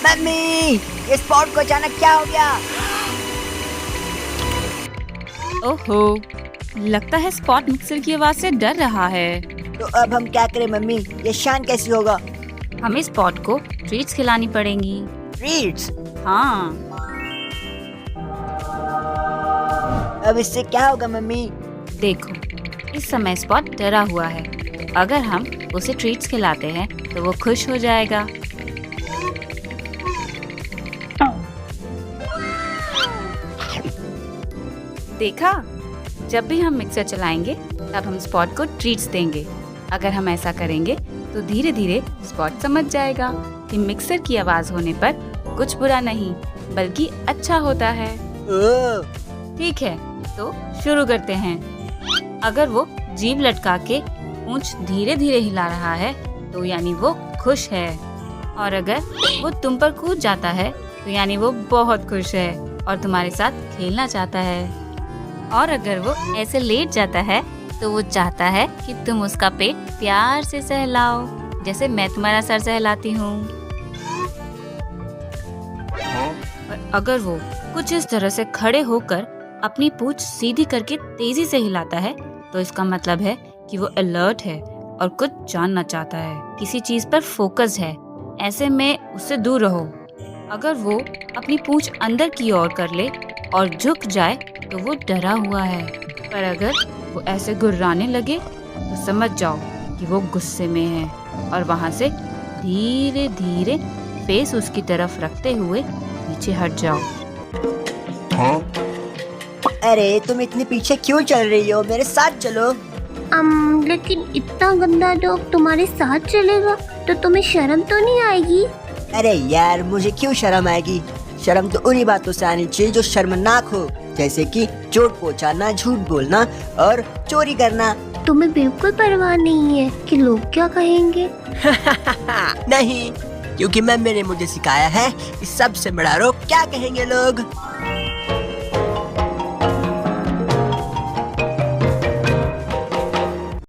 Mummy, इस spot को अचानक क्या हो गया? ओहो, लगता है स्पॉट मिक्सर की आवाज से डर रहा है। तो अब हम क्या करें मम्मी? ये शांत कैसे होगा? हमें स्पॉट को ट्रीट्स खिलानी पड़ेंगी। ट्रीट्स? हाँ, अब इससे क्या होगा मम्मी? देखो, इस समय स्पॉट डरा हुआ है। अगर हम उसे ट्रीट्स खिलाते हैं तो वो खुश हो जाएगा। देखा, जब भी हम मिक्सर चलाएंगे तब हम स्पॉट को ट्रीट्स देंगे। अगर हम ऐसा करेंगे तो धीरे धीरे स्पॉट समझ जाएगा कि मिक्सर की आवाज होने पर कुछ बुरा नहीं बल्कि अच्छा होता है। ओह, ठीक है, तो शुरू करते हैं। अगर वो जीभ लटका के पूंछ धीरे धीरे हिला रहा है तो यानी वो खुश है, और अगर वो तुम पर कूद जाता है तो यानी वो बहुत खुश है और तुम्हारे साथ खेलना चाहता है। और अगर वो ऐसे लेट जाता है तो वो चाहता है कि तुम उसका पेट प्यार से सहलाओ, जैसे मैं तुम्हारा सर सहलाती हूँ। और अगर वो कुछ इस तरह से खड़े होकर अपनी पूंछ सीधी करके तेजी से हिलाता है तो इसका मतलब है कि वो अलर्ट है और कुछ जानना चाहता है, किसी चीज पर फोकस है। ऐसे में उससे दूर रहो। अगर वो अपनी पूंछ अंदर की ओर कर ले और झुक जाए तो वो डरा हुआ है, पर अगर वो ऐसे गुर्राने लगे तो समझ जाओ कि वो गुस्से में है, और वहाँ से धीरे धीरे फेस उसकी तरफ रखते हुए पीछे हट जाओ। अरे तुम इतनी पीछे क्यों चल रही हो? मेरे साथ चलो। लेकिन इतना गंदा डॉग तुम्हारे साथ चलेगा तो तुम्हें शर्म तो नहीं आएगी? अरे यार, मुझे क्यों शर्म आएगी? शर्म तो उन्हीं बातों से आनी चाहिए जो शर्मनाक हो, जैसे कि चोट पहुंचाना, झूठ बोलना और चोरी करना। तुम्हें बिल्कुल परवाह नहीं है कि लोग क्या कहेंगे? नहीं, क्योंकि मम्मी ने मुझे सिखाया है कि सबसे बड़ा रोग क्या कहेंगे लोग।